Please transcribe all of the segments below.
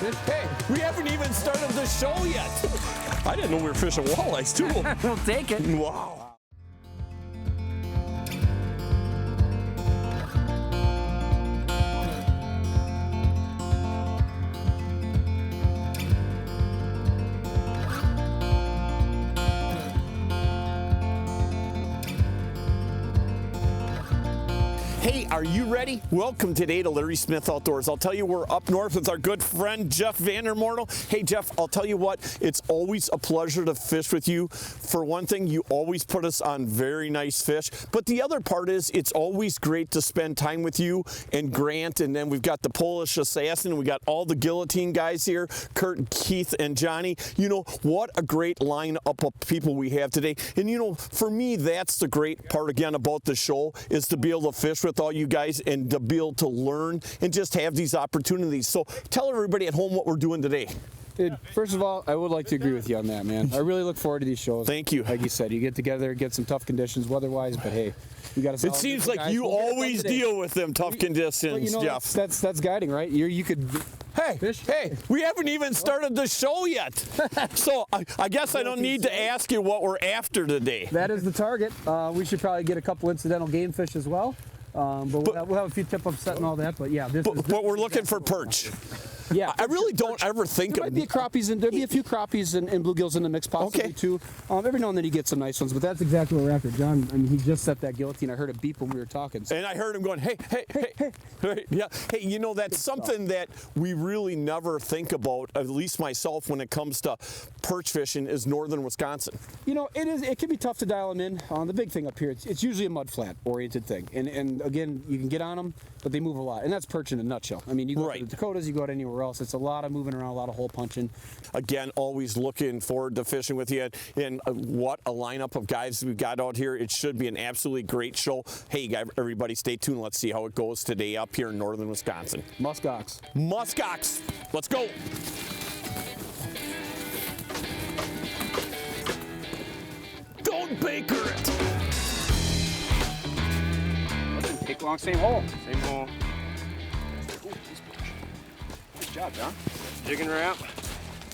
fish? Hey, we haven't even started the show yet. I didn't know we were fishing walleyes too. We'll take it. Wow. Hey, are you ready? Welcome today to Larry Smith Outdoors. I'll tell you, we're up north with our good friend, Jeff Van der Mortel. Hey, Jeff, I'll tell you what, it's always a pleasure to fish with you. For one thing, you always put us on very nice fish. But the other part is, it's always great to spend time with you and Grant. And then we've got the Polish Assassin. We got all the Gill O Tines guys here, Kurt, Keith, and Johnny. You know, what a great lineup of people we have today. And you know, for me, that's the great part again about the show, is to be able to fish with all you guys and to be able to learn and just have these opportunities. So tell everybody at home what we're doing today. Dude, first of all, I would like to agree with you on that, man. I really look forward to these shows. Thank you. Like you said, you get together, get some tough conditions weather-wise, but hey, you got to. It seems like you always deal with them tough conditions, you know, Jeff. That's guiding, right? You could. Hey, fish. Hey, we haven't even started the show yet. So I guess I don't need to ask you what we're after today. That is the target. We should probably get a couple incidental game fish as well. But we'll have a few tip-ups set and all that. But yeah, but we're looking for perch. Yeah, I really don't ever think there of. Might be crappies and there'll be a few crappies and bluegills in the mix possibly too. Every now and then you get some nice ones, but that's exactly what we're after. John, I mean, he just set that guillotine. I heard a beep when we were talking. So. And I heard him going, hey. Yeah, hey, you know, that's something that we really never think about, at least myself, when it comes to perch fishing, is northern Wisconsin. You know, it can be tough to dial them in. The big thing up here, it's usually a mud flat oriented thing. And again, you can get on them, but they move a lot. And that's perch in a nutshell. I mean, you go to the Dakotas, you go out anywhere else, it's a lot of moving around, a lot of hole punching. Again, always looking forward to fishing with you. And what a lineup of guys we've got out here. It should be an absolutely great show. Hey, everybody, stay tuned. Let's see how it goes today up here in northern Wisconsin. Muskox. Muskox. Let's go. Don't baker it. Take long, same hole. Same hole. Good job, John. Jigging wrap.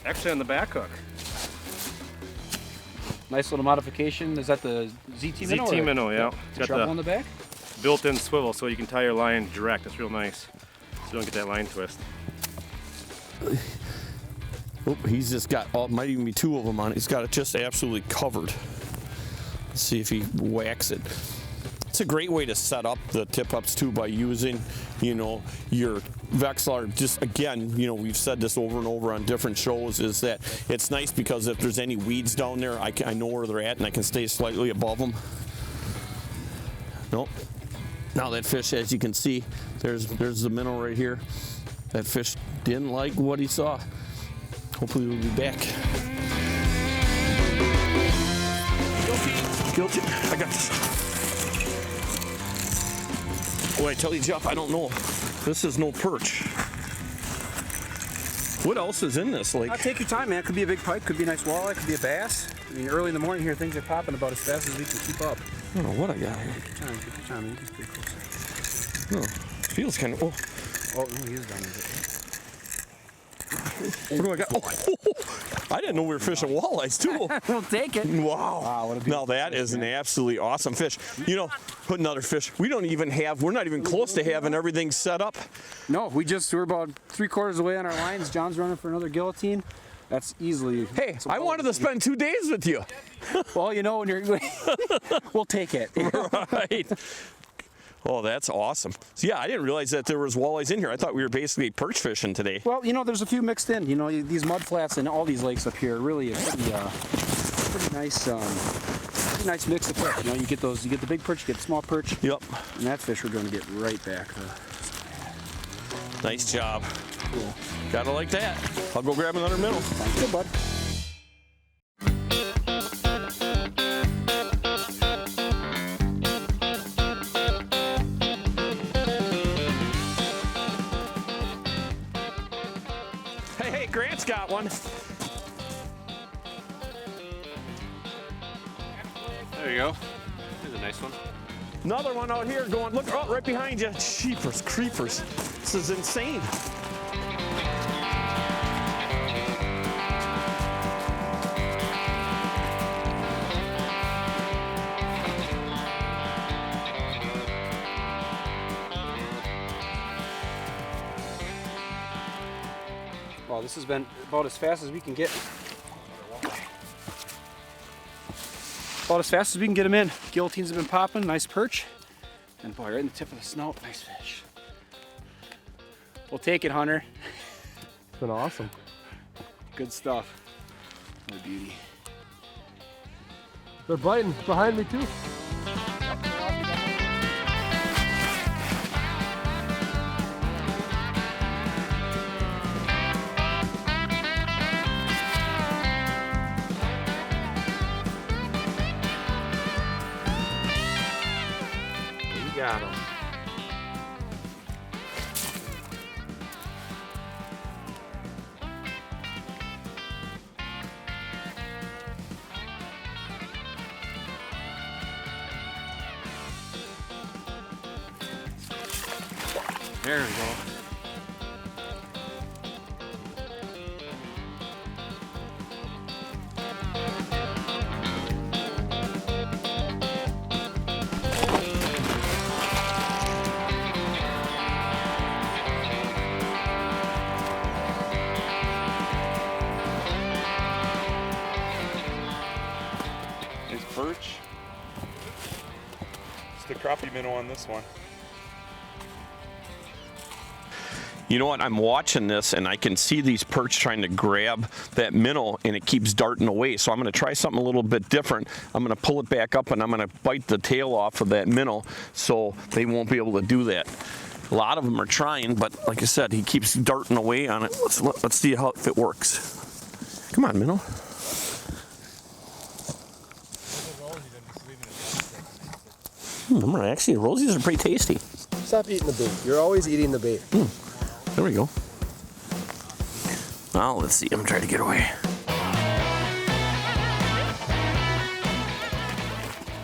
Actually on the back hook. Nice little modification. Is that the ZT minnow? ZT minnow, yeah. It's got treble on the back? Built-in swivel so you can tie your line direct. It's real nice. So you don't get that line twist. Oh, he's just got, might even be two of them on it. He's got it just absolutely covered. Let's see if he whacks it. It's a great way to set up the tip-ups too, by using, you know, your Vexilar. Just again, you know, we've said this over and over on different shows, is that it's nice because if there's any weeds down there, I know where they're at and I can stay slightly above them. Nope. Now that fish, as you can see, there's the minnow right here. That fish didn't like what he saw. Hopefully we'll be back. Guilty. I got this. Oh, I tell you, Jeff, I don't know. This is no perch. What else is in this lake? Take your time, man. Could be a big pike, could be a nice walleye, could be a bass. I mean, early in the morning here, things are popping about as fast as we can keep up. I don't know what I got here. Take your time, man. Just pretty close. No, feels kind of. Oh, no, he is down there. What do I got? Oh, I didn't know we were fishing walleyes too. We'll take it. Wow. Now that is an absolutely awesome fish. You know, put another fish. We're not even close to having everything set up. No, we're about 3/4 away on our lines. John's running for another guillotine. That's easily. Hey, I wanted to spend 2 days with you. Well, you know, when you're, we'll take it. Right. Oh, that's awesome. So yeah, I didn't realize that there was walleyes in here. I thought we were basically perch fishing today. Well, you know, there's a few mixed in. You know, these mud flats and all these lakes up here really is pretty nice. Nice mix of fish. You know, you get the big perch, you get the small perch. Yep. And that fish we're going to get right back. Nice job. Cool. Gotta like that. I'll go grab another minnow. Sounds good, bud. Hey, Grant's got one. There you go. There's a nice one. Another one out here going, look, oh, right behind you. Jeepers creepers. This is insane. Well, this has been about as fast as we can get. About as fast as we can get them in. Gill O Tines have been popping, nice perch. And boy, right in the tip of the snout, nice fish. We'll take it, Hunter. It's been awesome. Good stuff. What a beauty. They're biting behind me too. We got him. There we go. Nice perch. It's the crappie minnow on this one. You know what? I'm watching this and I can see these perch trying to grab that minnow and it keeps darting away. So I'm going to try something a little bit different. I'm going to pull it back up and I'm going to bite the tail off of that minnow so they won't be able to do that. A lot of them are trying, but like I said, he keeps darting away on it. Let's see how if it works. Come on, minnow. Actually, Rosie's are pretty tasty. Stop eating the bait. You're always eating the bait. There we go. Well, let's see. I'm trying to get away.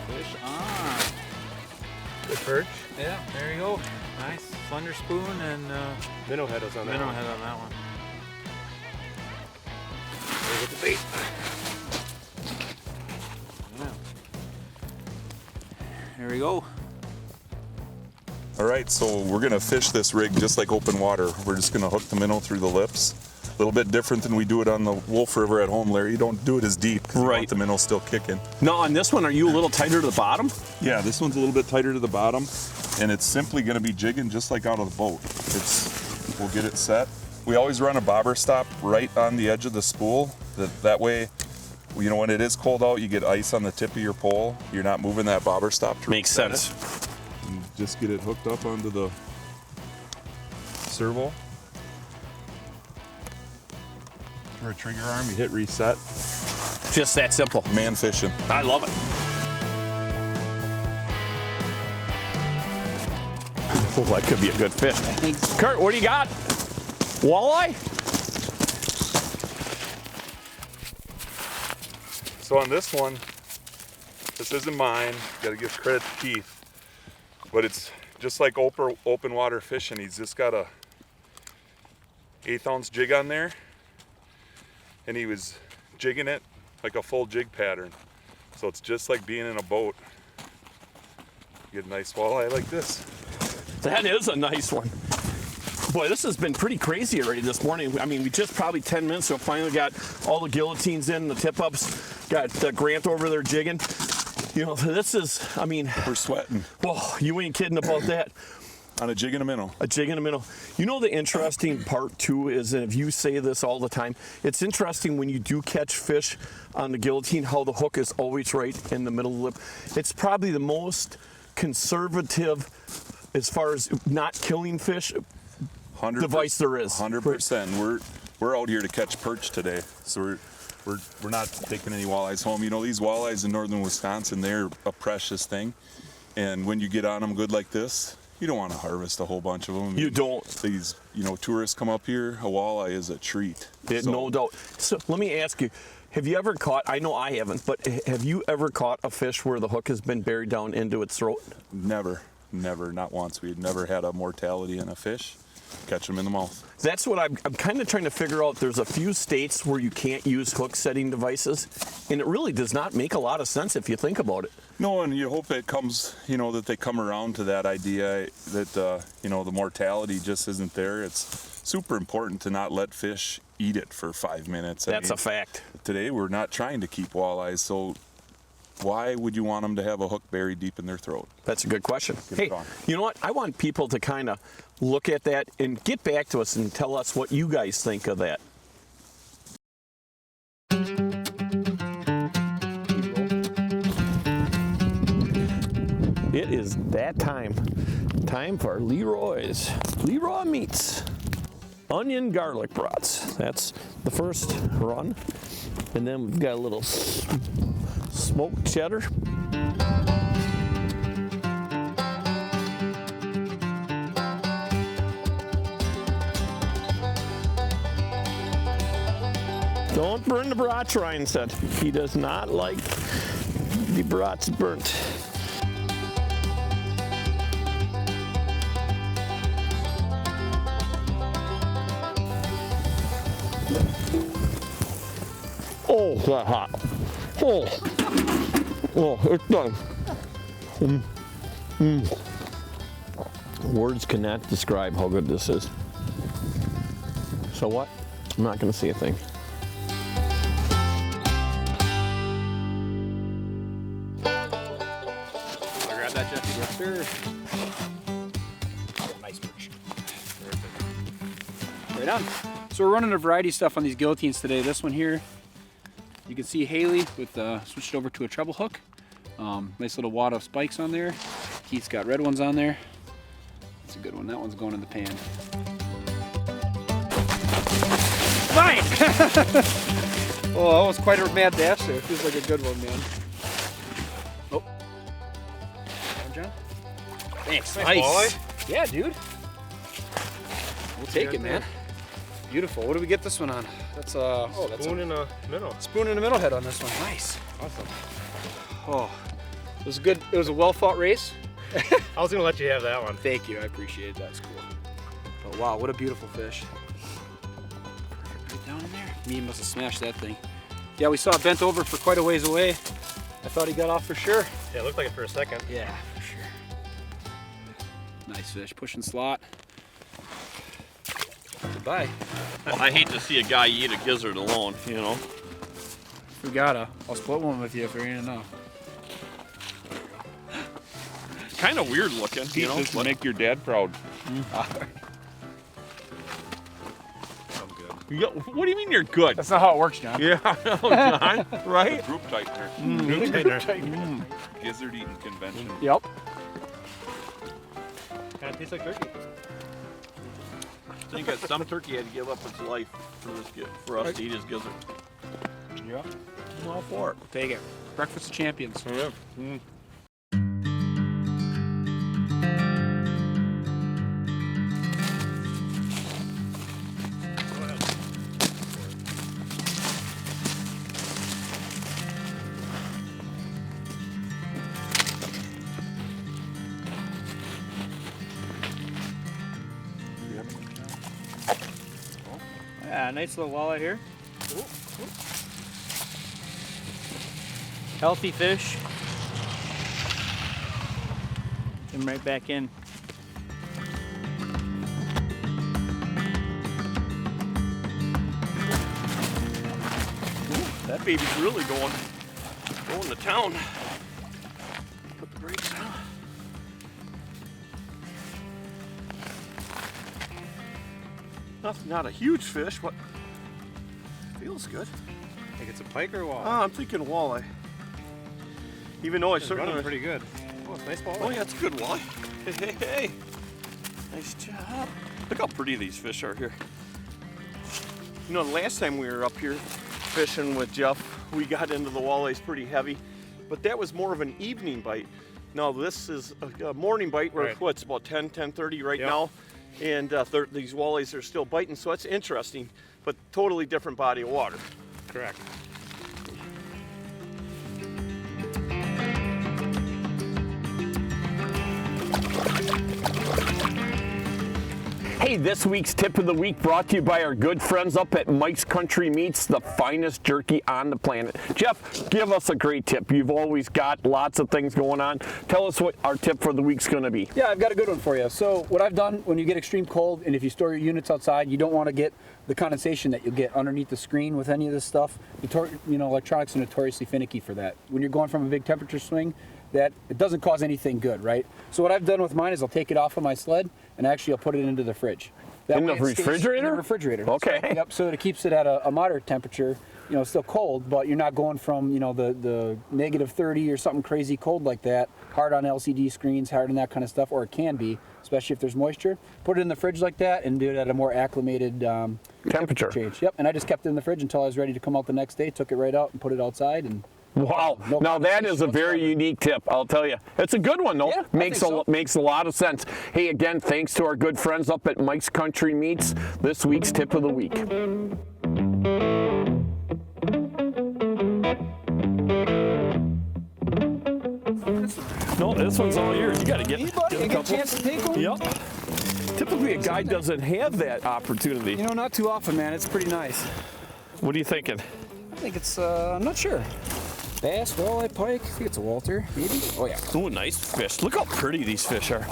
Fish on. Good perch. Yeah, there you go. Nice slender spoon and Minnow head was on that minnow one. head on that one. There with the bait. Yeah. There we go. All right, so we're gonna fish this rig just like open water. We're just gonna hook the minnow through the lips. A little bit different than we do it on the Wolf River at home, Larry. You don't do it as deep because you want the minnow still kicking. No, on this one, are you a little tighter to the bottom? Yeah, this one's a little bit tighter to the bottom, and it's simply gonna be jigging just like out of the boat. We'll get it set. We always run a bobber stop right on the edge of the spool. That way, you know, when it is cold out, you get ice on the tip of your pole. You're not moving that bobber stop to Makes reset sense. it. And just get it hooked up onto the servo. For a trigger arm, you hit reset. Just that simple. Man fishing. I love it. Oh, that could be a good fish. Kurt, what do you got? Walleye? So on this one, this isn't mine. Got to give credit to Keith. But it's just like open water fishing. He's just got a 1/8 ounce jig on there, and he was jigging it like a full jig pattern. So it's just like being in a boat. You get a nice walleye like this. That is a nice one. Boy, this has been pretty crazy already this morning. I mean, we just probably 10 minutes ago finally got all the Gill O Tines in, the tip-ups, got Grant over there jigging. You know, this is, I mean... We're sweating. Whoa, you ain't kidding about that. On a jig and a minnow. A jig and a minnow. You know, the interesting part too is, and if you say this all the time, it's interesting when you do catch fish on the Gill O Tine, how the hook is always right in the middle of the lip. It's probably the most conservative as far as not killing fish 100%, device there is. 100%. We're out here to catch perch today, so we're not taking any walleyes home. You know, these walleyes in northern Wisconsin, they're a precious thing, and when you get on them good like this, you don't want to harvest a whole bunch of them. I mean, You don't. These, you know, tourists come up here, a walleye is a treat. So, No doubt. So let me ask you, have you ever caught, I know I haven't, but have you ever caught a fish where the hook has been buried down into its throat? Never, not once. We had never had a mortality in a fish. catch them in the mouth. That's what I'm kind of trying to figure out. There's a few states where you can't use hook setting devices, and it really does not make a lot of sense if you think about it. No, and you hope it comes, you know, that they come around to that idea that, you know, the mortality just isn't there. It's super important to not let fish eat it for 5 minutes. That's a fact. Today we're not trying to keep walleyes, so why would you want them to have a hook buried deep in their throat? That's a good question. Give Hey, it on. you know what? I want people to kind of look at that and get back to us and tell us what you guys think of that. It is that time. Time for Leroy's. Leroy Meats. Onion garlic brats. That's the first run. And then we've got a little smoked cheddar. Don't burn the brats, Ryan said. He does not like the brats burnt. Oh, that hot. Oh, it's done. Words cannot describe how good this is. So what? I'm not going to see a thing. I'll grab that, Jeff. Yes, sir. Nice perch. Right on. So we're running a variety of stuff on these Gill O Tines today. This one here, you can see Haley with switched over to a treble hook. Nice little wad of spikes on there. Keith's got red ones on there. That's a good one. That one's going in the pan. Fine! Oh, that was quite a mad dash there. Feels like a good one, man. Oh. John? Thanks. Nice walleye. Yeah, dude. We'll take it, man. Beautiful. What do we get this one on? That's that's Spoon in the middle. spoon in the middle head on this one. Nice. Awesome. Oh, it was good. It was a well-fought race. I was gonna let you have that one. Thank you. I appreciate it. That's cool. But wow, what a beautiful fish. Right down in there. Me must have smashed that thing. Yeah, we saw it bent over for quite a ways away. I thought he got off for sure. Yeah, it looked like it for a second. Yeah, for sure. Nice fish. Pushing slot. Goodbye. Well, I hate to see a guy eat a gizzard alone, you know. If we gotta, I'll split one with you if there ain't enough. Kind of weird looking, you know. Just make your dad proud. What do you mean you're good? That's not how it works, John. Yeah, John, right? Group tightener. Group tightener. Gizzard eating convention. Yep. Kind of tastes like turkey. I think that some turkey had to give up its life for us to eat his gizzard. Yep. I'm all for it. Take it. Breakfast of champions. Yeah. Yeah, nice little walleye here. Healthy fish. Come right back in. That baby's really going to town. Put the brakes on. Not a huge fish, but feels good. Think it's a pike or a walleye? I'm thinking walleye. Even though I It's running certainly. pretty good. Oh, it's a nice walleye. Oh yeah, it's a good walleye. Hey. Nice job. Look how pretty these fish are here. You know, the last time we were up here fishing with Jeff, we got into the walleyes pretty heavy, but that was more of an evening bite. Now this is a morning bite. We're Right. what's about 10:30 right Yep. now, and these walleyes are still biting, so that's interesting, but totally different body of water. Correct. Hey, Hey, this week's tip of the week brought to you by our good friends up at Mike's Country Meats, the finest jerky on the planet. Jeff, give us a great tip. You've always got lots of things going on. Tell us what our tip for the week's going to be. Yeah, I've got a good one for you. So what I've done when you get extreme cold and if you store your units outside, you don't want to get the condensation that you'll get underneath the screen with any of this stuff. Electronics are notoriously finicky for that. When you're going from a big temperature swing, that it doesn't cause anything good, right? So what I've done with mine is I'll take it off of my sled and actually I'll put it into the fridge. That In the way it stays refrigerator? In the refrigerator. Okay. So, yep. So it keeps it at a moderate temperature. It's still cold, but you're not going from the negative 30 or something crazy cold like that. Hard on LCD screens, hard on that kind of stuff, or it can be, especially if there's moisture. Put it in the fridge like that and do it at a more acclimated Temperature. change. Yep. And I just kept it in the fridge until I was ready to come out the next day. Took it right out and put it outside and. Wow. No Now that is a condensation very whatsoever. unique tip, I'll tell you. It's a good one though. Yeah, I makes think so. makes a lot of sense. Hey, again, thanks to our good friends up at Mike's Country Meats, this week's tip of the week. No, this one's all yours. You got to get Hey, buddy, I get a chance to take one? Yep. Typically a guy doesn't have that opportunity. Not too often, man. It's pretty nice. What are you thinking? I think it's, I'm not sure. Bass, walleye, pike. I think it's a Walter, maybe. Oh, yeah. Oh, nice fish. Look how pretty these fish are.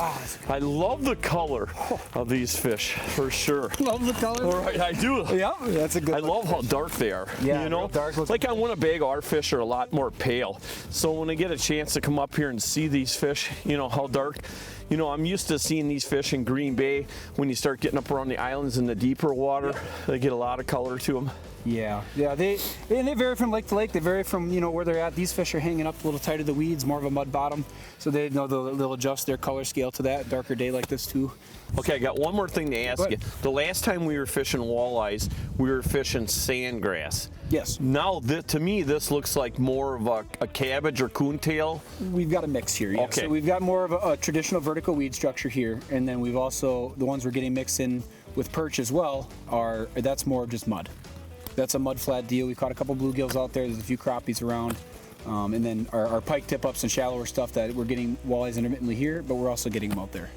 I love the color of these fish, for sure. Love the color. All right, I do. Yeah, that's a good I one. love how dark they are. Yeah, real dark looking. Like on Winnebago, our fish are a lot more pale. So when I get a chance to come up here and see these fish, how dark. I'm used to seeing these fish in Green Bay. When you start getting up around the islands in the deeper water, they get a lot of color to them. Yeah, they vary from lake to lake. They vary from where they're at. These fish are hanging up a little tighter to the weeds, more of a mud bottom, so they'll adjust their color scale to that. Darker day like this too. Okay, I got one more thing to ask you. The last time we were fishing walleyes, we were fishing sandgrass. Yes. Now, to me, this looks like more of a cabbage or coontail. We've got a mix here. Yeah. Okay. So we've got more of a traditional vertical weed structure here, and then we've also the ones we're getting mixed in with perch as well. That's more just mud. That's a mud flat deal. We caught a couple bluegills out there. There's a few crappies around. And then our pike tip-ups and shallower stuff that we're getting walleyes intermittently here, but we're also getting them out there.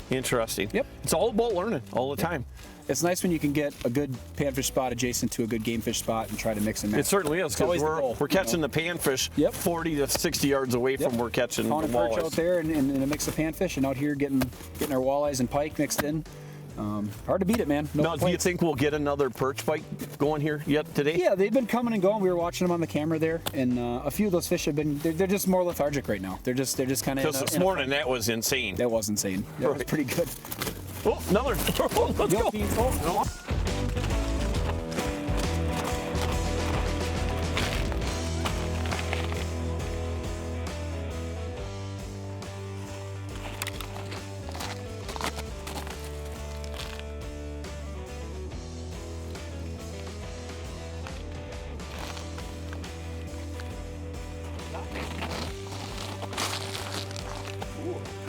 Interesting. Yep. It's all about learning all the time. It's nice when you can get a good panfish spot adjacent to a good game fish spot and try to mix and match. It certainly is, because we're catching the panfish 40 to 60 yards away from we're catching the Pound and perch walleyes. out there and a mix of panfish, and out here getting our walleyes and pike mixed in. Hard to beat it, man. Now, do you think we'll get another perch bite going here yet today? Yeah, they've been coming and going. We were watching them on the camera there, and a few of those fish have been. They're just more lethargic right now. They're just kind of. Just this morning, that was insane. That was insane. That was pretty good. Oh, another. Let's go.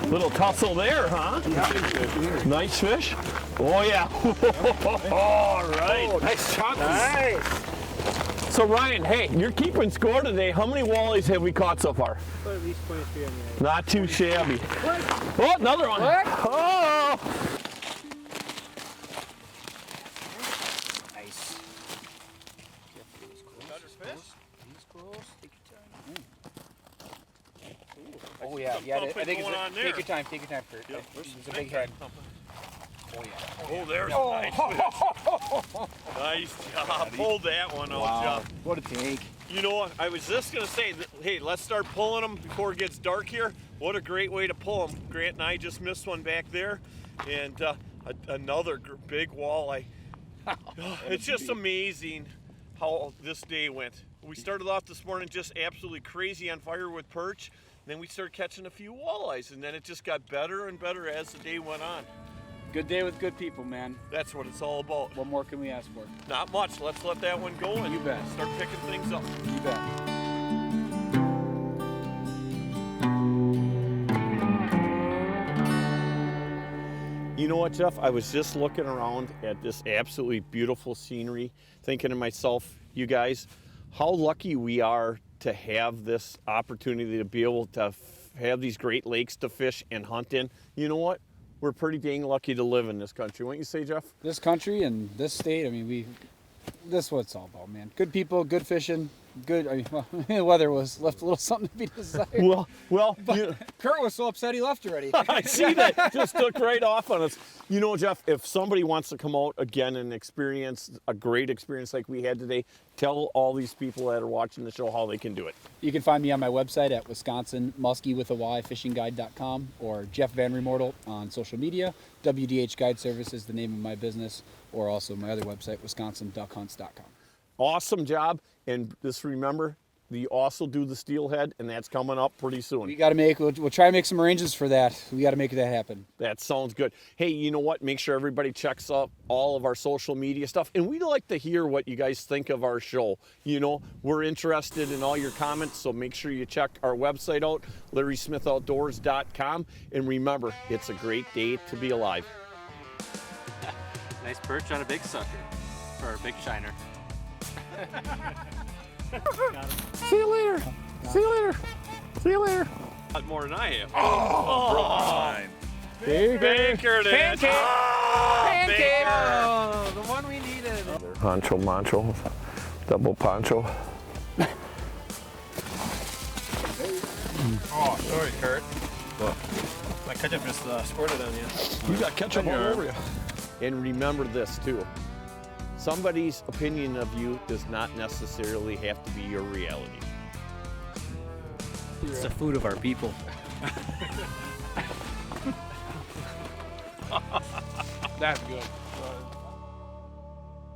Little tussle there, huh? Yeah. Nice fish. Oh, yeah. All right. Oh, nice chunk. Nice. So, Ryan, hey, you're keeping score today. How many walleyes have we caught so far? At least 23 on the end. Not too shabby. Oh, another one. Oh! Nice. Oh yeah, I think it's take your time, Kurt. Yep. It's a big head. Oh yeah. Oh, there's a nice fish. Nice job. Pulled that one out, Jeff. What a take. You know what? I was just going to say, hey, let's start pulling them before it gets dark here. What a great way to pull them. Grant and I just missed one back there, and another big walleye. It's just amazing how this day went. We started off this morning just absolutely crazy on fire with perch. Then we started catching a few walleyes, and then it just got better and better as the day went on. Good day with good people, man. That's what it's all about. What more can we ask for? Not much. Let's let that one go and You bet. start picking things up. You bet. You know what, Jeff? I was just looking around at this absolutely beautiful scenery, thinking to myself, you guys, how lucky we are to have this opportunity to be able to have these great lakes to fish and hunt in. You know what? we're pretty dang lucky to live in this country. Wouldn't you say, Jeff? This country and this state, I mean, this is what it's all about, man. Good people, good fishing, good. I mean, well, the weather was left a little something to be desired. Well, Kurt was so upset he left already. I see that. Just took right off on us. You know, Jeff, if somebody wants to come out again and experience a great experience like we had today, tell all these people that are watching the show how they can do it. You can find me on my website at wisconsinmuskie.com or Jeff Van Remortel on social media. WDH Guide Service is the name of my business, or also my other website, wisconsinduckhunts.com. Awesome job. And just remember, you also do the steelhead, and that's coming up pretty soon. We got to we'll try to make some arrangements for that. We got to make that happen. That sounds good. Hey, you know what? Make sure everybody checks out all of our social media stuff. And we'd like to hear what you guys think of our show. You know, we're interested in all your comments, so make sure you check our website out, LarrySmithOutdoors.com. And remember, it's a great day to be alive. Nice perch on a big sucker. Or a big shiner. See you later. See you later. See you later. A lot more than I have. Fine. Baker it is. Pancake! Pancake! Oh, the one we needed. Poncho, mancho, double poncho. Oh, sorry, Kurt. What? My ketchup just squirted on you. You got ketchup all over you. And remember this too. Somebody's opinion of you does not necessarily have to be your reality. It's the food of our people. That's good.